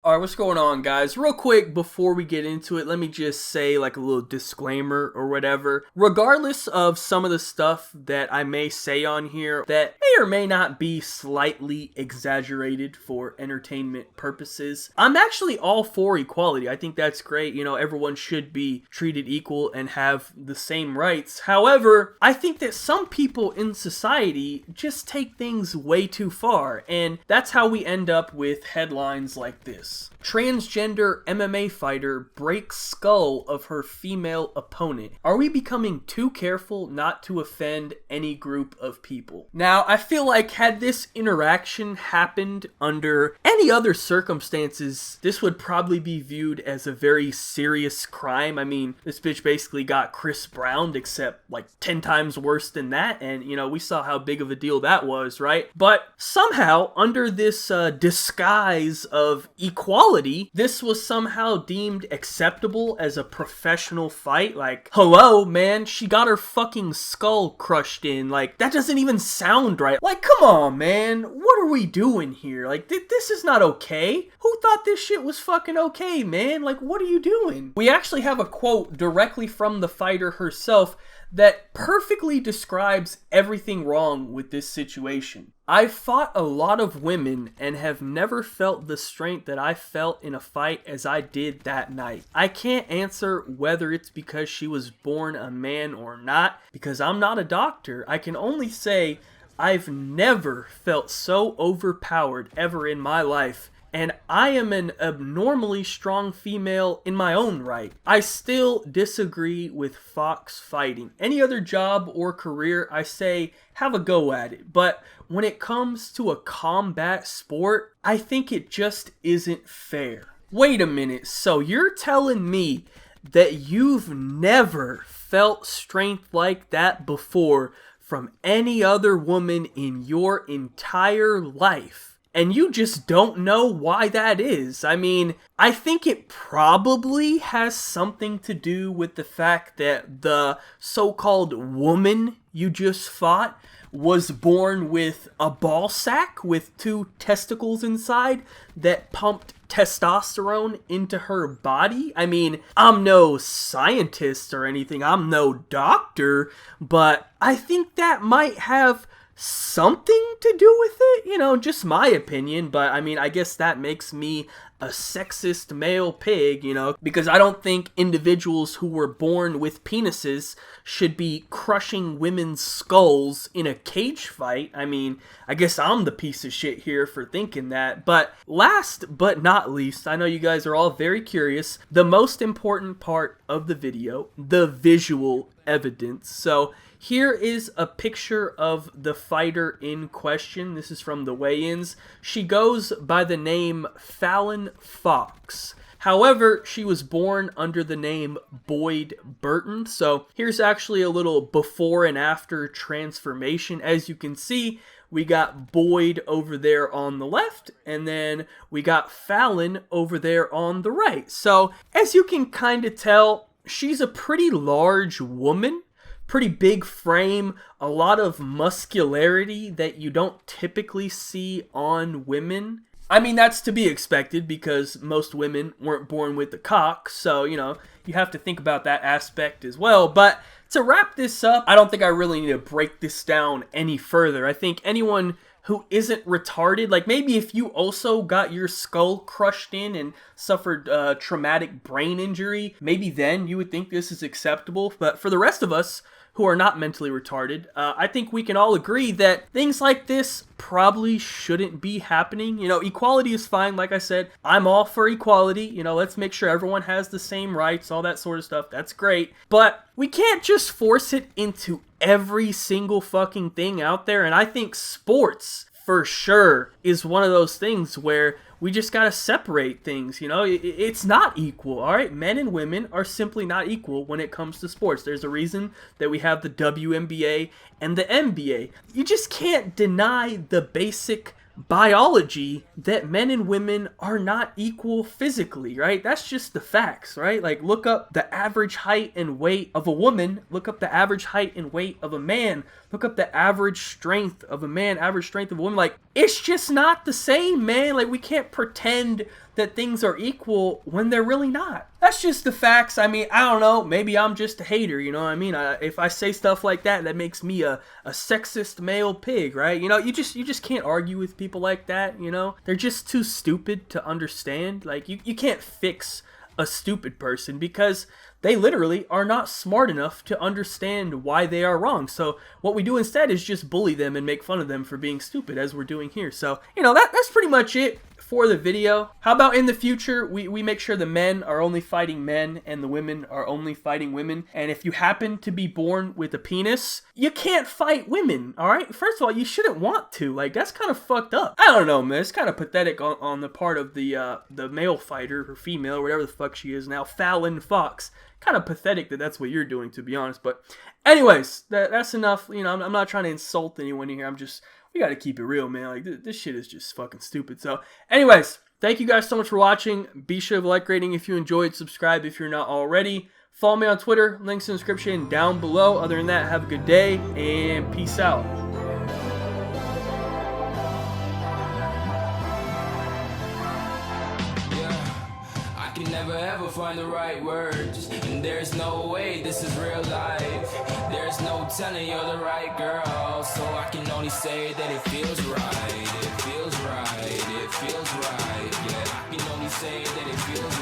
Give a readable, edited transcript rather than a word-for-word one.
Alright, what's going on, guys? Real quick, before we get into it, let me just say like a little disclaimer or whatever. Regardless of some of the stuff that I may say on here that may or may not be slightly exaggerated for entertainment purposes, I'm actually all for equality. I think that's great. You know, everyone should be treated equal and have the same rights. However, I think that some people in society just take things way too far, and that's how we end up with headlines like this. Transgender MMA fighter breaks skull of her female opponent. Are we becoming too careful not to offend any group of people? Now, I feel like had this interaction happened under any other circumstances, this would probably be viewed as a very serious crime. I mean, this bitch basically got Chris Browned, except like 10 times worse than that, and you know, we saw how big of a deal that was, right? But somehow, under this disguise of equality, this was somehow deemed acceptable as a professional fight. Like, hello, man, she got her fucking skull crushed in. Like, that doesn't even sound right. Like, come on, man, what are we doing here? Like, this is not okay. Who thought this shit was fucking okay, man? Like, what are you doing? We actually have a quote directly from the fighter herself that perfectly describes everything wrong with this situation. I've fought a lot of women and have never felt the strength that I felt in a fight as I did that night. I can't answer whether it's because she was born a man or not, because I'm not a doctor. I can only say I've never felt so overpowered ever in my life. And I am an abnormally strong female in my own right. I still disagree with fox fighting. Any other job or career, I say, have a go at it. But when it comes to a combat sport, I think it just isn't fair. Wait a minute, so you're telling me that you've never felt strength like that before from any other woman in your entire life? And you just don't know why that is? I mean, I think it probably has something to do with the fact that the so-called woman you just fought was born with a ball sack with 2 testicles inside that pumped testosterone into her body. I mean, I'm no scientist or anything, I'm no doctor, but I think that might have something to do with it, you know, just my opinion. But I mean, I guess that makes me a sexist male pig, you know, because I don't think individuals who were born with penises should be crushing women's skulls in a cage fight. I mean, I guess I'm the piece of shit here for thinking that. But last but not least, I know you guys are all very curious, the most important part of the video, the visual evidence. So here is a picture of the fighter in question. This is from the weigh-ins. She goes by the name Fallon Fox. However, she was born under the name Boyd Burton. So here's actually a little before and after transformation. As you can see, we got Boyd over there on the left, and then we got Fallon over there on the right. So as you can kind of tell, she's a pretty large woman. Pretty big frame, a lot of muscularity that you don't typically see on women. I mean, that's to be expected because most women weren't born with the cock, so, you know, you have to think about that aspect as well. But to wrap this up, I don't think I really need to break this down any further. I think anyone who isn't retarded, like maybe if you also got your skull crushed in and suffered traumatic brain injury, maybe then you would think this is acceptable. But for the rest of us who are not mentally retarded, I think we can all agree that things like this probably shouldn't be happening. You know, equality is fine. Like I said, I'm all for equality. You know, let's make sure everyone has the same rights, all that sort of stuff. That's great. But we can't just force it into every single fucking thing out there. And I think sports, for sure, is one of those things where we just gotta separate things, you know? It's not equal, alright? Men and women are simply not equal when it comes to sports. There's a reason that we have the WNBA and the NBA. You just can't deny the basic biology that men and women are not equal physically, right? That's just the facts, right? Like, look up the average height and weight of a woman, look up the average height and weight of a man, look up the average strength of a man, average strength of a woman. Like, it's just not the same, man. Like, we can't pretend that things are equal when they're really not. That's just the facts. I mean, I don't know, maybe I'm just a hater, you know what I mean? If I say stuff like that, that makes me a sexist male pig, right? You know, you just can't argue with people like that, you know? They're just too stupid to understand. Like, you can't fix a stupid person because they literally are not smart enough to understand why they are wrong. So what we do instead is just bully them and make fun of them for being stupid, as we're doing here. So, you know, that's pretty much it for the video. How about in the future, we make sure the men are only fighting men and the women are only fighting women. And if you happen to be born with a penis, you can't fight women, all right? First of all, you shouldn't want to. Like, that's kind of fucked up. I don't know, man. It's kind of pathetic on the part of the male fighter or female, or whatever the fuck she is now, Fallon Fox. Kind of pathetic that that's what you're doing, to be honest. But anyways, that's enough. You know, I'm not trying to insult anyone here. We got to keep it real, man. Like, this shit is just fucking stupid. So anyways, thank you guys so much for watching. Be sure to like, rating if you enjoyed, subscribe if you're not already. Follow me on Twitter, links in the description down below. Other than that, have a good day and peace out. Can never ever find the right words, and there's no way this is real life. There's no telling you're the right girl, so I can only say that it feels right. It feels right. It feels right. Yeah, I can only say that it feels right.